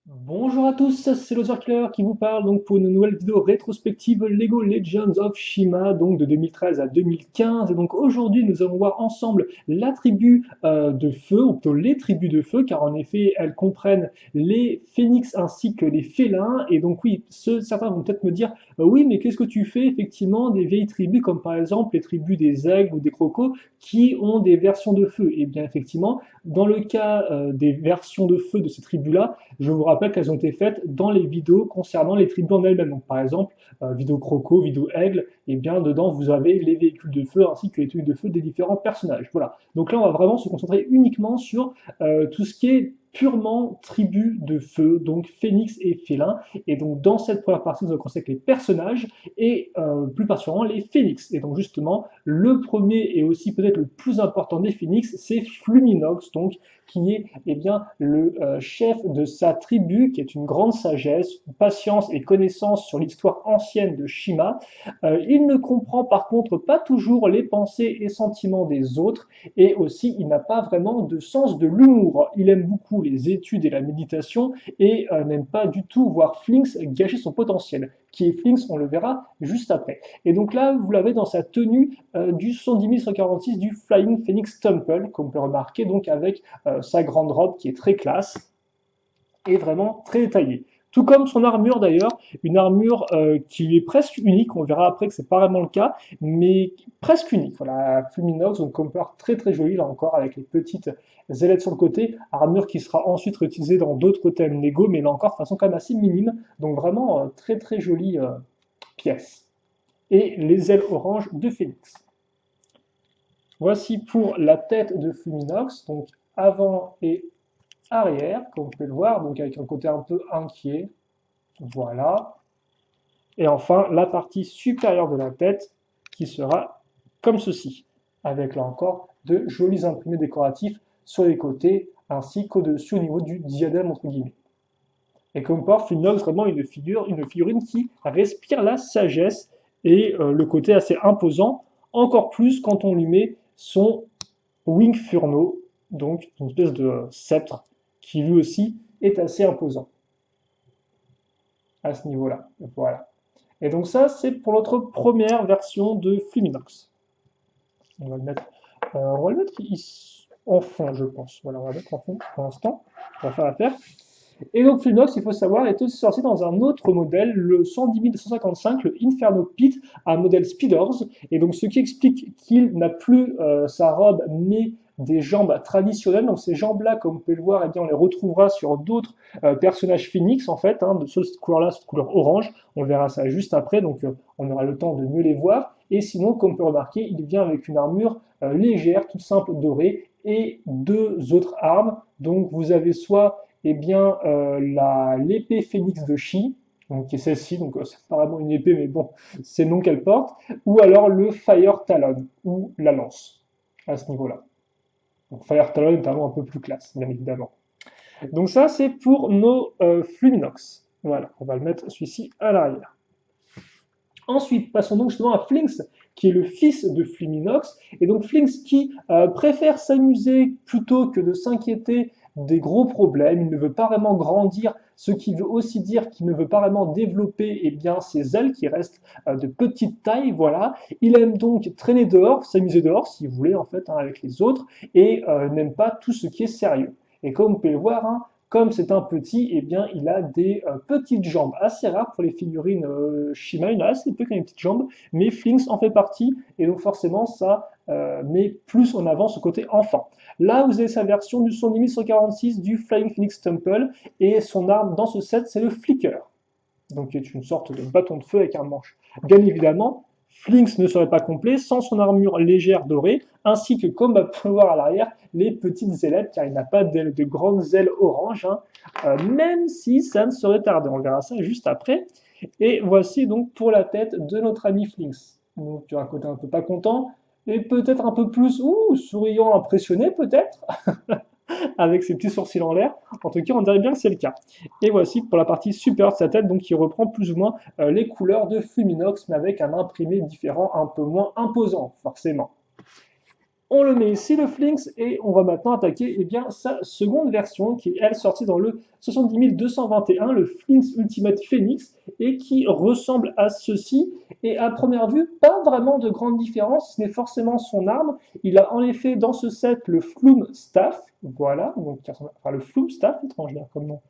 Bonjour à tous, c'est Killer qui vous parle donc pour une nouvelle vidéo rétrospective Lego Legends of Shima donc de 2013 à 2015 et donc aujourd'hui nous allons voir ensemble la tribu de feu ou plutôt les tribus de feu car en effet elles comprennent les phénix ainsi que les félins et donc oui certains vont peut-être me dire oui mais qu'est-ce que tu fais effectivement des vieilles tribus comme par exemple les tribus des aigles ou des crocos qui ont des versions de feu et bien effectivement dans le cas des versions de feu de ces tribus là je vous rappelle qu'elles ont été faites dans les vidéos concernant les tribus en elles-mêmes. Donc, par exemple, vidéo Croco, vidéo Aigle, et bien dedans vous avez les véhicules de feu ainsi que les trucs de feu des différents personnages. Voilà. Donc là, on va vraiment se concentrer uniquement sur tout ce qui est purement tribu de feu, donc phénix et félin. Et donc dans cette première partie, nous allons consacrer les personnages et plus particulièrement les phénix. Et donc justement, le premier et aussi peut-être le plus important des phénix, c'est Fluminox, donc qui est eh bien, le chef de sa tribu, qui est une grande sagesse, patience et connaissance sur l'histoire ancienne de Shima. Il ne comprend par contre pas toujours les pensées et sentiments des autres, et aussi il n'a pas vraiment de sens de l'humour. Il aime beaucoup les études et la méditation, et n'aime pas du tout voir Flinx gâcher son potentiel. Qui est Flinx, on le verra juste après. Et donc là, vous l'avez dans sa tenue du 110 du Flying Phoenix Temple, qu'on peut remarquer donc avec sa grande robe qui est très classe et vraiment très détaillée. Tout comme son armure d'ailleurs, une armure qui est presque unique, on verra après que c'est pas vraiment le cas, mais presque unique. Voilà, Fluminox, donc compare très très jolie là encore avec les petites ailettes sur le côté, armure qui sera ensuite réutilisée dans d'autres thèmes Lego, mais là encore de façon quand même assez minime, donc vraiment très très jolie pièce. Et les ailes oranges de Phoenix. Voici pour la tête de Fluminox, donc avant et arrière, comme vous pouvez le voir, donc avec un côté un peu inquiet. Voilà. Et enfin, la partie supérieure de la tête qui sera comme ceci, avec là encore de jolis imprimés décoratifs sur les côtés ainsi qu'au-dessus au niveau du diadème entre guillemets. Et comme porte une vraiment une figurine qui respire la sagesse et le côté assez imposant, encore plus quand on lui met son Wing Furno, donc une espèce de sceptre qui lui aussi est assez imposant à ce niveau-là. Voilà. Et donc ça, c'est pour notre première version de Fluminox. On va le mettre, ici, en fond, je pense. Voilà, on va le mettre en fond pour l'instant. On va faire l'affaire. Et donc Fluminox, il faut savoir, est aussi sorti dans un autre modèle, le 110 255, le Inferno Pit, un modèle Speeders. Et donc ce qui explique qu'il n'a plus sa robe, mais des jambes traditionnelles. Donc ces jambes-là, comme vous pouvez le voir, eh bien, on les retrouvera sur d'autres personnages Phoenix, en fait, hein, de cette couleur-là, cette couleur orange. On verra ça juste après, donc on aura le temps de mieux les voir. Et sinon, comme on peut remarquer, il vient avec une armure légère, toute simple, dorée, et deux autres armes. Donc vous avez soit eh bien, l'épée Phénix de Chi, donc, qui est celle-ci, donc c'est pas vraiment une épée, mais bon, c'est le nom qu'elle porte, ou alors le Fire Talon, ou la lance, à ce niveau-là. Donc Fire Talon est un nom un peu plus classe, bien évidemment. Donc ça, c'est pour nos Fluminox. Voilà, on va le mettre celui-ci à l'arrière. Ensuite, passons donc justement à Flinx, qui est le fils de Fluminox. Et donc Flinx qui préfère s'amuser plutôt que de s'inquiéter des gros problèmes. Il ne veut pas vraiment grandir, ce qui veut aussi dire qu'il ne veut pas vraiment développer eh bien, ses ailes qui restent de petite taille. Voilà. Il aime donc traîner dehors, s'amuser dehors, si vous voulez, en fait, hein, avec les autres, et n'aime pas tout ce qui est sérieux. Et comme vous pouvez le voir, hein, comme c'est un petit, eh bien, il a des petites jambes, assez rares pour les figurines Shima, il a assez peu quand même des petites jambes, mais Flinx en fait partie, et donc forcément ça met plus en avant ce côté enfant. Là, vous avez sa version du 110 du Flying Phoenix Temple, et son arme dans ce set, c'est le Flicker, donc qui est une sorte de bâton de feu avec un manche. Bien évidemment, Flinx ne serait pas complet sans son armure légère dorée, ainsi que, comme on peut voir à l'arrière, les petites ailettes, car il n'a pas de grandes ailes oranges, hein, même si ça ne serait tardé. On verra ça juste après. Et voici donc pour la tête de notre ami Flinx. Donc tu as un côté un peu pas content, et peut-être un peu plus souriant, impressionné peut-être, avec ses petits sourcils en l'air. En tout cas, on dirait bien que c'est le cas. Et voici pour la partie supérieure de sa tête, donc qui reprend plus ou moins les couleurs de Fluminox, mais avec un imprimé différent, un peu moins imposant, forcément. On le met ici, le Flinx, et on va maintenant attaquer eh bien, sa seconde version, qui est elle sortie dans le 70221, le Flinx Ultimate Phoenix, et qui ressemble à ceci. Et à première vue, pas vraiment de grande différence, ce n'est forcément son arme. Il a en effet dans ce set le Flume Staff, voilà, donc enfin le Flume Staff, étrange là comme nom.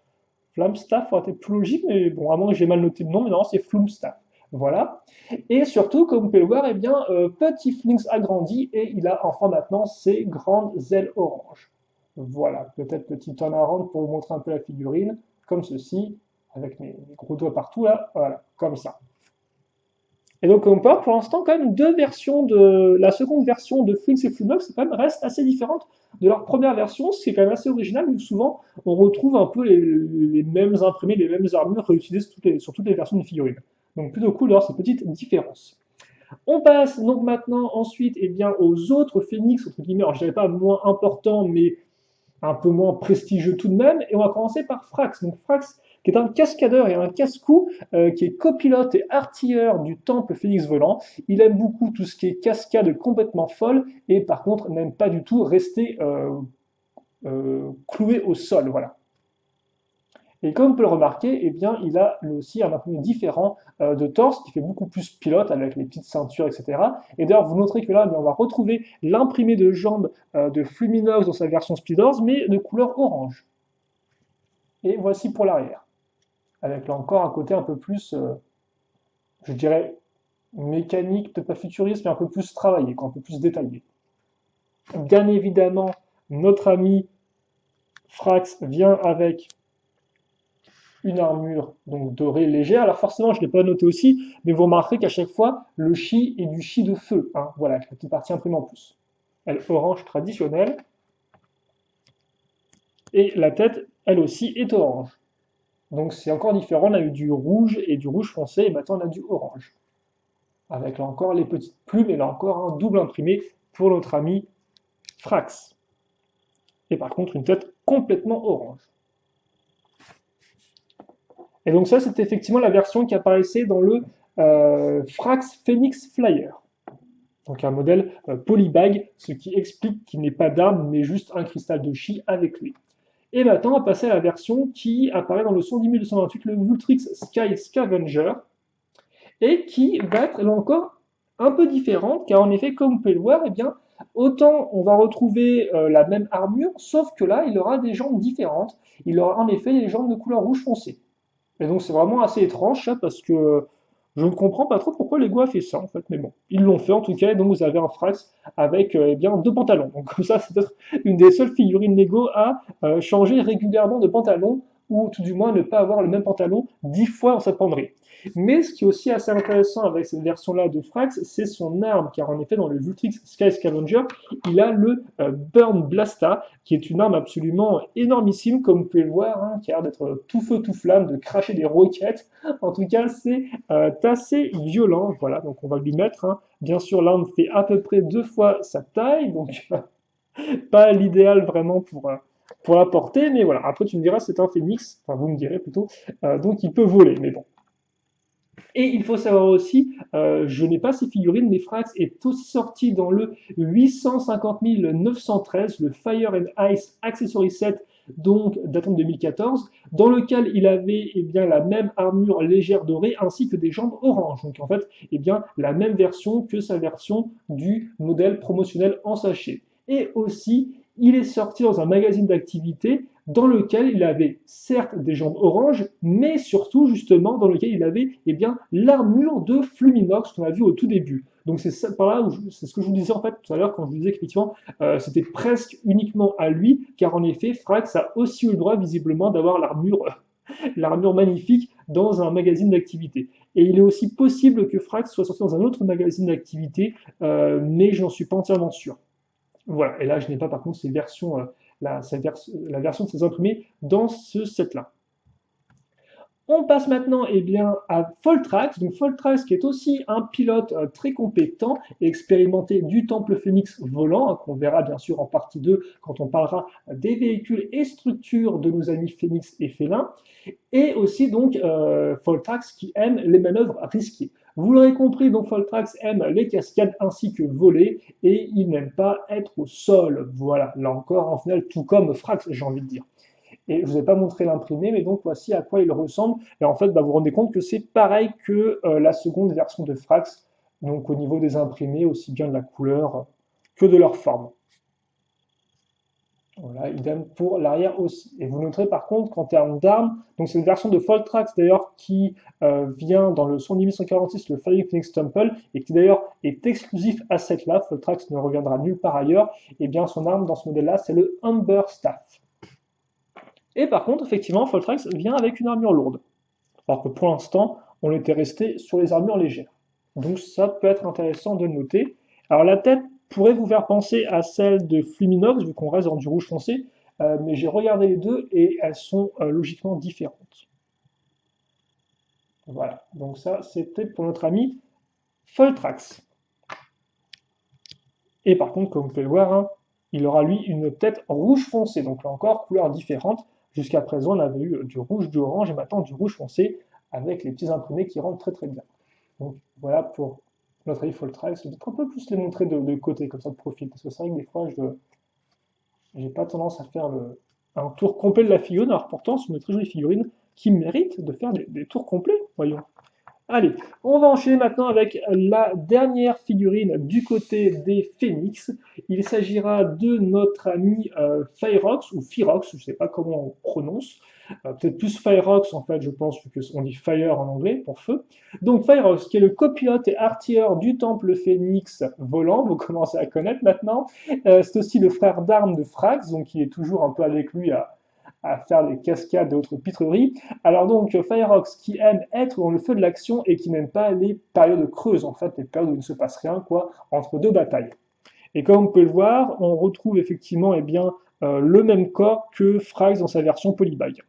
Flamme Staff aurait été plus logique, mais bon, à moins que j'ai mal noté le nom, mais non, c'est Flume Staff. Voilà. Et surtout, comme vous pouvez le voir, eh bien, Petit Flinx a grandi et il a enfin maintenant ses grandes ailes oranges. Voilà, peut-être petit turnaround pour vous montrer un peu la figurine, comme ceci, avec mes gros doigts partout là, voilà, comme ça. Et donc on peut voir pour l'instant quand même deux versions de la seconde version de Flinx et Flumox, c'est quand même reste assez différente de leur première version, ce qui est quand même assez original, où souvent on retrouve un peu les mêmes imprimés, les mêmes armures réutilisées sur toutes les versions de figurines. Donc plutôt cool d'avoir ces petites différences. On passe donc maintenant ensuite eh bien, aux autres Phoenix, entre guillemets, alors je dirais pas moins importants, mais un peu moins prestigieux tout de même. Et on va commencer par Frax. Donc Frax, qui est un cascadeur et un casse-cou, qui est copilote et artilleur du temple Phénix volant. Il aime beaucoup tout ce qui est cascade complètement folle, et par contre n'aime pas du tout rester cloué au sol. Voilà. Et comme on peut le remarquer, eh bien, il a lui aussi un imprimé différent de torse qui fait beaucoup plus pilote avec les petites ceintures, etc. Et d'ailleurs, vous noterez que là, on va retrouver l'imprimé de jambes de Fluminox dans sa version Speeders, mais de couleur orange. Et voici pour l'arrière, avec là encore un côté un peu plus, je dirais, mécanique, peut-être pas futuriste, mais un peu plus travaillé, un peu plus détaillé. Bien évidemment, notre ami Frax vient avec une armure donc dorée légère. Alors forcément, je ne l'ai pas noté aussi, mais vous remarquerez qu'à chaque fois, le chi est du chi de feu. Hein, voilà, la petite partie imprimée en plus. Elle orange traditionnelle. Et la tête, elle aussi, est orange. Donc c'est encore différent. On a eu du rouge et du rouge foncé, et maintenant on a du orange. Avec là encore les petites plumes, et là encore un double imprimé pour notre ami Frax. Et par contre, une tête complètement orange. Et donc ça, c'est effectivement la version qui apparaissait dans le Frax Phoenix Flyer. Donc un modèle polybag, ce qui explique qu'il n'est pas d'arme, mais juste un cristal de chi avec lui. Et maintenant, on va passer à la version qui apparaît dans le 110 le Vultrix Sky Scavenger, et qui va être là encore un peu différente, car en effet, comme vous pouvez le voir, eh bien, autant on va retrouver la même armure, sauf que là, il aura des jambes différentes. Il aura en effet des jambes de couleur rouge foncé. Et donc c'est vraiment assez étrange ça, parce que je ne comprends pas trop pourquoi Lego a fait ça en fait, mais bon, ils l'ont fait en tout cas, et donc vous avez un Frax avec eh bien deux pantalons. Donc comme ça, c'est peut-être une des seules figurines Lego à changer régulièrement de pantalon, ou tout du moins ne pas avoir le même pantalon 10 fois dans sa penderie. Mais ce qui est aussi assez intéressant avec cette version-là de Frax, c'est son arme, car en effet dans le Vultrix Sky Scavenger, il a le Burn Blasta, qui est une arme absolument énormissime, comme vous pouvez le voir, hein, qui a l'air d'être tout feu tout flamme, de cracher des roquettes. En tout cas, c'est assez violent. Voilà, donc on va lui mettre. Hein. Bien sûr, l'arme fait à peu près 2 fois sa taille, donc pas l'idéal vraiment pour la porter, mais voilà. Après, tu me diras, c'est un phénix, enfin, vous me direz plutôt, donc il peut voler, mais bon. Et il faut savoir aussi, je n'ai pas ces figurines, mais Frax est aussi sorti dans le 850 913, le Fire and Ice Accessory Set, donc datant de 2014, dans lequel il avait eh bien, la même armure légère dorée ainsi que des jambes oranges. Donc en fait, eh bien, la même version que sa version du modèle promotionnel en sachet. Et aussi, il est sorti dans un magazine d'activité dans lequel il avait certes des jambes oranges, mais surtout justement dans lequel il avait eh bien l'armure de Fluminox qu'on a vu au tout début. Donc c'est ça par là où c'est ce que je vous disais en fait tout à l'heure quand je vous disais qu'effectivement c'était presque uniquement à lui, car en effet Frax a aussi eu le droit visiblement d'avoir l'armure magnifique dans un magazine d'activité. Et il est aussi possible que Frax soit sorti dans un autre magazine d'activité, mais je n'en suis pas entièrement sûr. Voilà, et là je n'ai pas par contre ces versions, la version de ces imprimés dans ce set-là. On passe maintenant eh bien, à Foltrax. Donc Foltrax qui est aussi un pilote très compétent et expérimenté du Temple Phoenix volant, hein, qu'on verra bien sûr en partie 2 quand on parlera des véhicules et structures de nos amis Phoenix et Félin. Et aussi donc Foltrax qui aime les manœuvres risquées. Vous l'aurez compris, donc Foltrax aime les cascades ainsi que voler, et il n'aime pas être au sol. Voilà, là encore, en final, tout comme Frax, j'ai envie de dire. Et je ne vous ai pas montré l'imprimé, mais donc voici à quoi il ressemble. Et en fait, bah, vous vous rendez compte que c'est pareil que la seconde version de Frax, donc au niveau des imprimés, aussi bien de la couleur que de leur forme. Voilà, idem pour l'arrière aussi. Et vous noterez par contre qu'en termes d'armes, donc c'est une version de Foltrax d'ailleurs qui vient dans le son 18146, le Flying Phoenix Temple, et qui d'ailleurs est exclusif à cette là, Foltrax ne reviendra nulle part ailleurs, et bien son arme dans ce modèle-là, c'est le Humber Staff. Et par contre, effectivement, Foltrax vient avec une armure lourde, alors que pour l'instant, on était resté sur les armures légères. Donc ça peut être intéressant de le noter. Alors la tête pourrait vous faire penser à celle de Fluminox, vu qu'on reste dans du rouge foncé, mais j'ai regardé les deux et elles sont logiquement différentes. Voilà, donc ça c'était pour notre ami Foltrax. Et par contre, comme vous pouvez le voir, hein, il aura lui une tête rouge foncé, donc là encore, couleur différente. Jusqu'à présent, on avait eu du rouge, du orange et maintenant du rouge foncé avec les petits imprimés qui rendent très très bien. Donc voilà pour notre ami Foltrax. Je vais peut-être un peu plus les montrer de côté, comme ça de profil, parce que c'est vrai que des fois, je n'ai pas tendance à faire un tour complet de la figurine, alors pourtant, c'est une très jolie figurine qui mérite de faire des tours complets, voyons. Allez, on va enchaîner maintenant avec la dernière figurine du côté des Phoenix. Il s'agira de notre ami Fyrox, ou Fyrox, je ne sais pas comment on prononce. Peut-être plus Fyrox en fait, je pense, vu qu'on dit Fire en anglais, pour feu. Donc Fyrox, qui est le copilote et artilleur du temple Phoenix volant, vous commencez à connaître maintenant. C'est aussi le frère d'armes de Frax, donc il est toujours un peu avec lui à faire des cascades et autres pitreries. Alors donc, Firefox qui aime être dans le feu de l'action et qui n'aime pas les périodes creuses, en fait, les périodes où il ne se passe rien, quoi, entre deux batailles. Et comme on peut le voir, on retrouve effectivement le même corps que Frax dans sa version Polybag,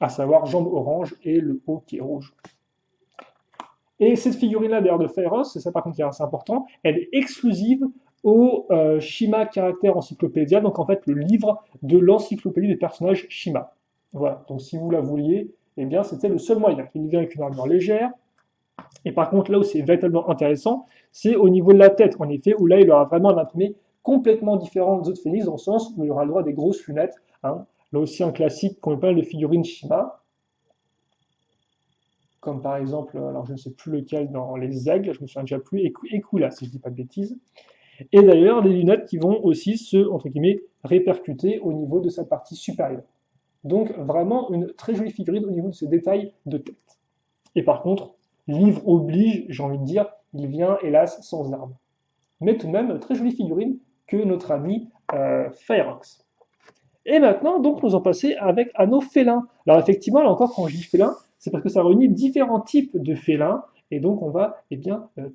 à savoir jambe orange et le haut qui est rouge. Et cette figurine-là, d'ailleurs, de Firefox, c'est ça par contre qui est assez important, elle est exclusive au Shima Caractère Encyclopédia, donc en fait le livre de l'encyclopédie des personnages Shima. Voilà, donc si vous la vouliez, eh bien c'était le seul moyen. Il vient avec une armure légère, et par contre là où c'est véritablement intéressant, c'est au niveau de la tête, en effet, où là il aura vraiment un imprimé complètement différent des autres Phoenix, dans le sens où il aura le droit à des grosses lunettes, hein. Là aussi un classique qu'on appelle de figurines Shima, comme par exemple, alors je ne sais plus lequel dans les aigles, je me souviens déjà plus, Ekula, si je ne dis pas de bêtises. Et d'ailleurs, les lunettes qui vont aussi se, entre guillemets, répercuter au niveau de sa partie supérieure. Donc vraiment une très jolie figurine au niveau de ses détails de tête. Et par contre, livre oblige, j'ai envie de dire, il vient hélas sans arme. Mais tout de même, très jolie figurine que notre ami Firefox. Et maintenant, donc, nous en passer avec à nos félins. Alors effectivement, là encore, quand je dis félin, c'est parce que ça réunit différents types de félins, et donc on va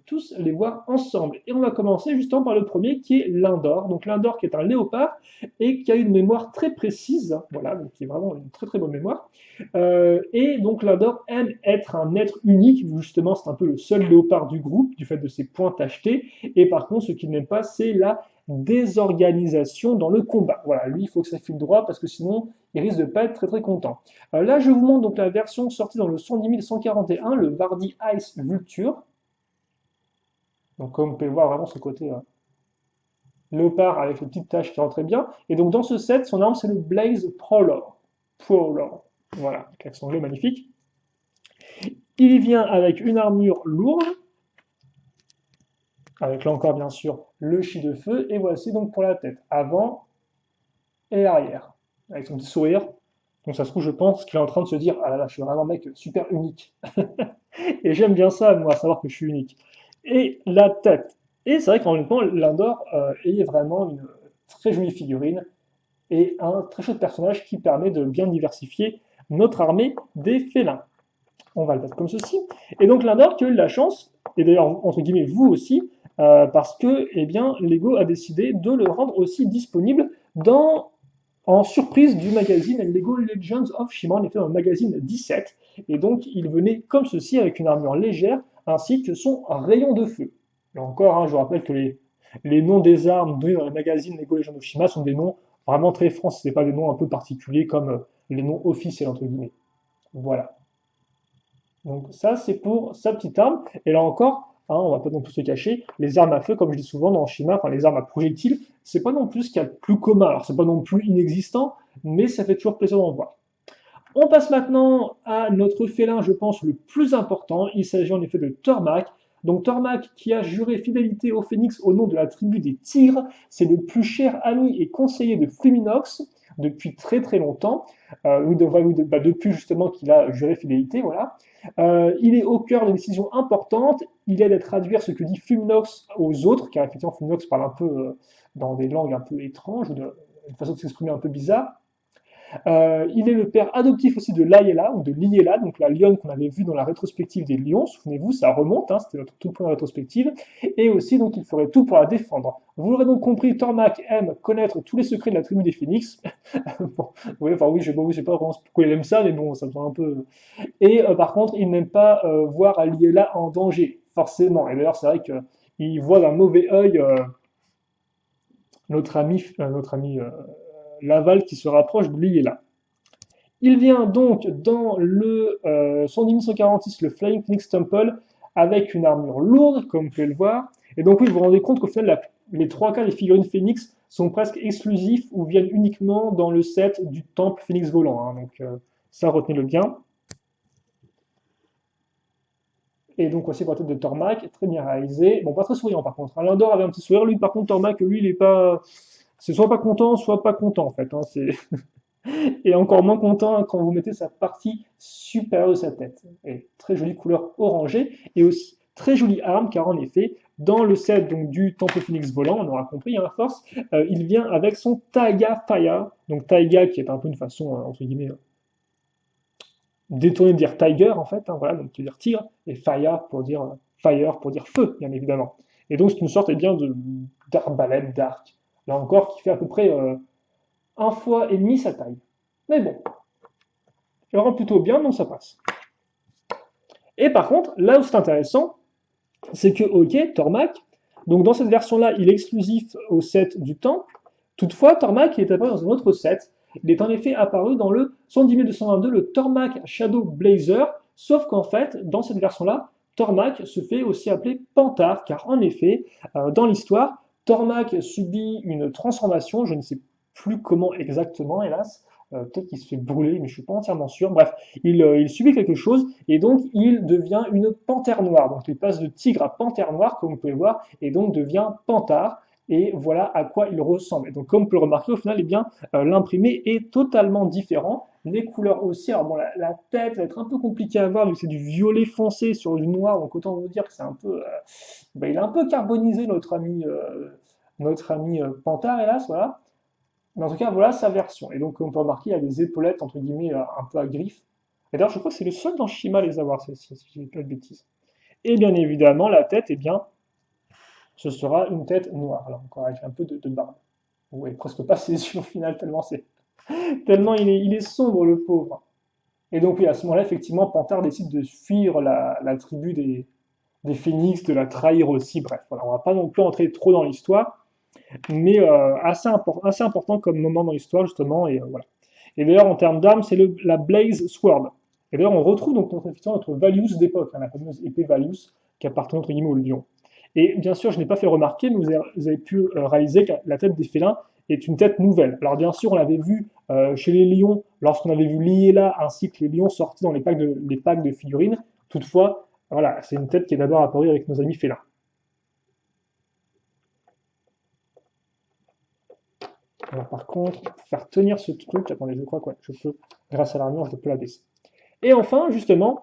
tous les voir ensemble. Et on va commencer justement par le premier qui est l'Indor. Donc l'Indor qui est un léopard et qui a une mémoire très précise, voilà, donc qui est vraiment une très très bonne mémoire. Et donc l'Indor aime être un être unique, justement c'est un peu le seul léopard du groupe, du fait de ses points tachetés, et par contre ce qu'il n'aime pas c'est la désorganisation dans le combat. Voilà, lui, il faut que ça file droit parce que sinon, il risque de pas être très très content. Là, je vous montre donc la version sortie dans le 110141, le Vardy Ice Vulture. Donc, comme vous pouvez le voir, vraiment ce côté léopard avec les petites taches qui rentraient bien. Et donc, dans ce set, son arme, c'est le Blaze Prowler. Prowler. Voilà, accent anglais magnifique. Il vient avec une armure lourde, avec là encore bien sûr le chi de feu, et voici donc pour la tête, avant et arrière, avec son petit sourire. Donc ça se trouve, je pense qu'il est en train de se dire, ah là là, je suis vraiment un mec super unique. Et j'aime bien ça, moi, savoir que je suis unique. Et la tête. Et c'est vrai qu'en même temps, l'Indor est vraiment une très jolie figurine et un très chouette personnage qui permet de bien diversifier notre armée des félins. On va le mettre comme ceci. Et donc l'Indor qui a eu de la chance, et d'ailleurs entre guillemets vous aussi, parce que eh bien, Lego a décidé de le rendre aussi disponible en surprise du magazine Lego Legends of Shima, on était dans le magazine 17, et donc il venait comme ceci avec une armure légère ainsi que son rayon de feu. Là encore, hein, je vous rappelle que les noms des armes donnés dans le magazine Lego Legends of Shima sont des noms vraiment très français, ce n'est pas des noms un peu particuliers comme les noms officiels entre guillemets. Voilà. Donc ça, c'est pour sa petite arme. Et là encore, hein, on va pas non plus se cacher, les armes à feu, comme je dis souvent dans Shima, enfin les armes à projectiles, c'est pas non plus ce qu'il y a de plus commun. Alors c'est pas non plus inexistant, mais ça fait toujours plaisir d'en voir. On passe maintenant à notre félin, je pense, le plus important. Il s'agit en effet de Tormak. Donc Tormak qui a juré fidélité au Phénix au nom de la tribu des Tigres, c'est le plus cher ami et conseiller de Fluminox depuis très très longtemps, depuis justement qu'il a juré fidélité, voilà. Il est au cœur des décisions importantes, il aide à traduire ce que dit Fluminox aux autres, car effectivement Fluminox parle un peu dans des langues un peu étranges, ou une façon de s'exprimer un peu bizarre. Il est le père adoptif aussi de Layla, ou de Liela, donc la lionne qu'on avait vue dans la rétrospective des lions, souvenez-vous, ça remonte, hein, c'était notre toute première rétrospective, et aussi donc il ferait tout pour la défendre. Vous l'aurez donc compris, Tormak aime connaître tous les secrets de la tribu des phénix. Bon, oui, enfin oui, je sais pas vraiment pourquoi il aime ça, mais bon, ça me semble un peu... Et par contre, il n'aime pas voir Liela en danger, forcément, et d'ailleurs c'est vrai qu'il voit d'un mauvais œil notre ami Laval qui se rapproche de Liela. Il vient donc dans le 110 le Flying Phoenix Temple, avec une armure lourde, comme vous pouvez le voir. Et donc oui, vous vous rendez compte qu'au final, les trois quarts des figurines Phoenix sont presque exclusifs ou viennent uniquement dans le set du temple Phoenix volant, hein. Donc ça, retenez-le bien. Et donc aussi pour la tête de Tormak, très bien réalisé. Bon, pas très souriant par contre. Lindor avait un petit sourire, lui par contre Tormak, lui, il est pas... C'est soit pas content, soit pas content en fait, hein. C'est et encore moins content hein, quand vous mettez sa partie supérieure de sa tête. Et très jolie couleur orangée et aussi très jolie arme car en effet dans le set donc, du Temple Phoenix volant, on aura compris hein, à force, il vient avec son Taiga Fire, donc Taiga qui est un peu une façon entre guillemets détournée de dire Tiger en fait, hein, voilà, donc dire tigre, et Fire pour dire feu bien évidemment. Et donc c'est une sorte eh bien d'arbalète d'arc, là encore qui fait à peu près un fois et demi sa taille. Mais bon, il rend plutôt bien, donc ça passe. Et par contre, là où c'est intéressant, c'est que, ok, Tormak, donc dans cette version-là, il est exclusif au set du temple. Toutefois, Tormak il est apparu dans un autre set. Il est en effet apparu dans le 110 222, le Tormak Shadow Blazer, sauf qu'en fait, dans cette version-là, Tormak se fait aussi appeler Pantar, car en effet, dans l'histoire, Tormak subit une transformation, je ne sais plus comment exactement, hélas, peut-être qu'il se fait brûler, mais je suis pas entièrement sûr. Bref, il subit quelque chose et donc il devient une panthère noire. Donc il passe de tigre à panthère noire, comme vous pouvez voir, et donc devient pantard. Et voilà à quoi il ressemble. Et donc, comme vous pouvez le remarquer, au final, eh bien, l'imprimé est totalement différent. Les couleurs aussi. Alors bon, la tête va être un peu compliquée à voir vu que c'est du violet foncé sur du noir. Donc autant vous dire que c'est un peu, il est un peu carbonisé notre ami Pantard, hélas, voilà. Mais en tout cas, voilà sa version. Et donc, on peut remarquer, il y a des épaulettes, entre guillemets, un peu à griffes. Et d'ailleurs, je crois que c'est le seul dans Shima à les avoir, si je dis pas de bêtises. Et bien évidemment, la tête, eh bien, ce sera une tête noire, là encore, avec un peu de barbe. Vous voyez presque pas ses yeux au final, tellement il est sombre, le pauvre. Et donc, oui, à ce moment-là, effectivement, Pantard décide de fuir la tribu des phénix, de la trahir aussi. Bref, voilà, on va pas non plus entrer trop dans l'histoire, mais assez important comme moment dans l'histoire, justement, et voilà. Et d'ailleurs, en termes d'armes, c'est la Blaze Sword. Et d'ailleurs, on retrouve donc notre Valius d'époque, hein, la fameuse épée Valius, qui appartenait entre guillemets au lion. Et bien sûr, je n'ai pas fait remarquer, mais vous avez pu réaliser que la tête des félins est une tête nouvelle. Alors bien sûr, on l'avait vu chez les lions, lorsqu'on avait vu Liela, ainsi que les lions sortis dans les packs de figurines. Toutefois, voilà, c'est une tête qui est d'abord apparue avec nos amis félins. Alors par contre, pour faire tenir ce truc, attendez, je crois que ouais, je peux, grâce à l'armure, je peux la baisser. Et enfin, justement,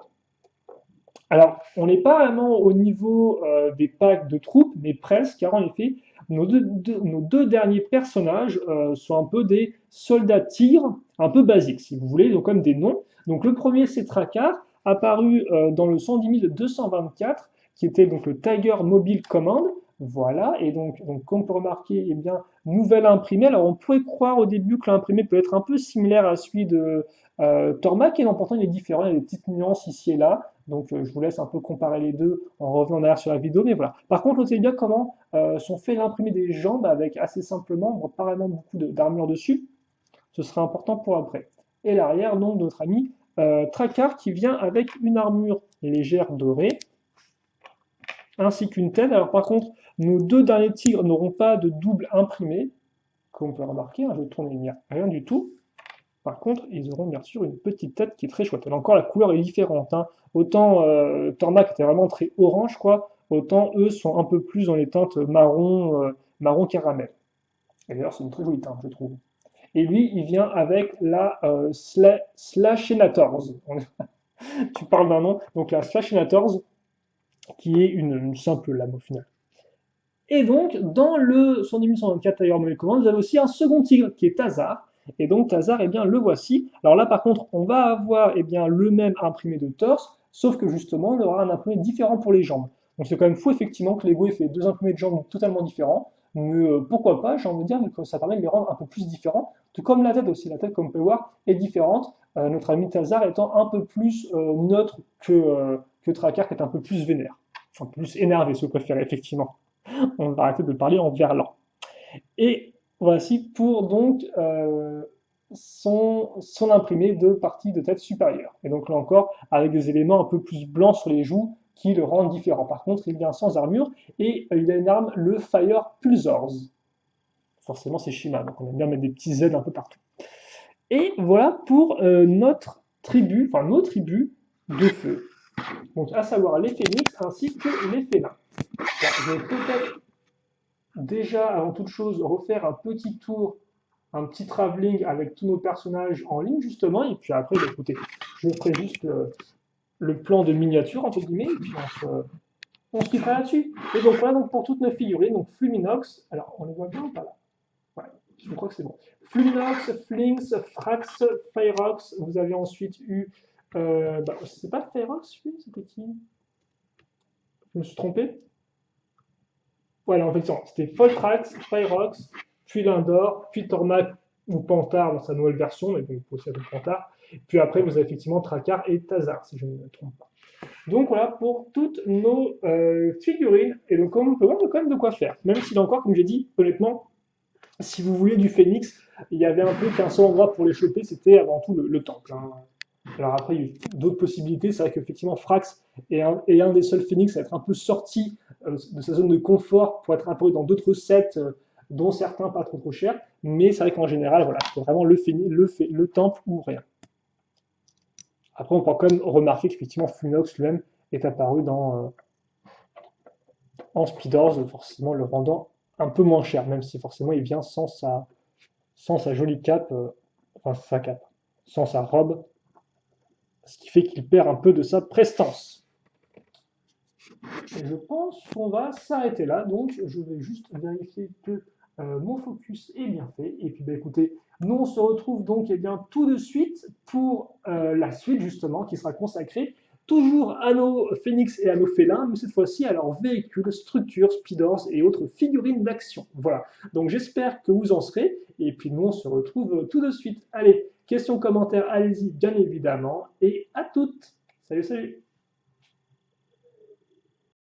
alors on n'est pas vraiment au niveau des packs de troupes, mais presque, car en effet, nos deux derniers personnages sont un peu des soldats tigres, un peu basiques, si vous voulez, ils ont comme des noms. Donc le premier, c'est Tracar, apparu dans le 110 224, qui était donc le Tiger Mobile Command. Voilà, et donc comme on peut remarquer, eh bien, nouvelle imprimée. Alors on pourrait croire au début que l'imprimé peut être un peu similaire à celui de Tormac, et non, pourtant il est différent, il y a des petites nuances ici et là. Donc je vous laisse un peu comparer les deux en revenant derrière sur la vidéo, mais voilà. Par contre, notez bien comment sont fait l'imprimé des jambes avec assez simplement, on voit pas vraiment beaucoup d'armure dessus. Ce sera important pour après. Et l'arrière, donc, notre ami Tracar qui vient avec une armure légère dorée, ainsi qu'une tête. Alors par contre, nos deux derniers tigres n'auront pas de double imprimé, comme on peut remarquer, hein, je tourne, il n'y a rien du tout. Par contre, ils auront bien sûr une petite tête qui est très chouette. Là encore, la couleur est différente, hein. Autant Tornac était vraiment très orange, quoi, autant eux sont un peu plus dans les teintes marron, marron caramel. Et d'ailleurs, c'est une très jolie teinte, je trouve. Et lui, il vient avec la Slashenators. Tu parles d'un nom, donc la Slashenators, qui est une simple lame au final. Et donc, dans le son 1824 Tiger Model Command, vous avez aussi un second tigre qui est Tazar. Et donc, Tazar, eh bien, le voici. Alors là, par contre, on va avoir eh bien, le même imprimé de torse, sauf que justement, on aura un imprimé différent pour les jambes. Donc, c'est quand même fou, effectivement, que Lego ait fait deux imprimés de jambes totalement différents. Mais pourquoi pas, j'ai envie de dire, que ça permet de les rendre un peu plus différents. Tout comme la tête aussi. La tête, comme on peut le voir, est différente. Notre ami Tazar étant un peu plus neutre que Tracker, qui est un peu plus vénère. Enfin, plus énervé, si vous préférez, effectivement. On va arrêter de parler en verlan. Et voici pour donc son imprimé de partie de tête supérieure. Et donc là encore, avec des éléments un peu plus blancs sur les joues qui le rendent différent. Par contre, il vient sans armure et il a une arme, le Fire Pulsars. Forcément, c'est Shima, donc on aime bien mettre des petits Z un peu partout. Et voilà pour notre tribu, enfin nos tribus de feu. Donc à savoir les phénix ainsi que les félins. Je vais peut-être déjà, avant toute chose, refaire un petit tour, un petit travelling avec tous nos personnages en ligne, justement, et puis après, bah, écoutez, je ferai juste le plan de miniature, entre guillemets, et puis on se quittera là-dessus. Et donc voilà donc pour toutes nos figurines, donc Fluminox, alors on les voit bien ou pas là? Ouais, je crois que c'est bon. Fluminox, Flinx, Frax, Fyrox, vous avez ensuite eu, c'est pas Fyrox, lui, c'était qui? Je me suis trompé? Voilà, en fait, c'était Foltrax, Pyrox, puis Lindor, puis Tormac ou Pantard dans sa nouvelle version, mais bon, il faut aussi appeler Pantard. Puis après, vous avez effectivement Tracar et Tazar, si je ne me trompe pas. Donc voilà pour toutes nos figurines. Et donc, on peut voir quand même de quoi faire. Même si, là encore, comme j'ai dit, honnêtement, si vous voulez du phénix, il y avait un peu qu'un seul endroit pour les choper, c'était avant tout le temple, hein. Alors après, il y a eu d'autres possibilités. C'est vrai qu'effectivement, Frax est un des seuls phénix à être un peu sorti de sa zone de confort pour être apparu dans d'autres sets, dont certains pas trop chers. Mais c'est vrai qu'en général, voilà, c'est vraiment le temple ou rien. Après, on peut quand même remarquer qu'effectivement, Flunox lui-même est apparu en Speedors, forcément le rendant un peu moins cher, même si forcément il vient sans sa jolie cape, enfin sa cape, sans sa robe, ce qui fait qu'il perd un peu de sa prestance. Et je pense qu'on va s'arrêter là, donc je vais juste vérifier que mon focus est bien fait. Et puis bah, écoutez, nous on se retrouve donc bien, tout de suite pour la suite justement qui sera consacrée toujours à nos phénix et à nos félins, mais cette fois-ci à leurs véhicules, structures, speeders et autres figurines d'action. Voilà, donc j'espère que vous en serez, et puis nous on se retrouve tout de suite. Allez, questions, commentaires, allez-y bien évidemment, et à toutes. Salut, salut.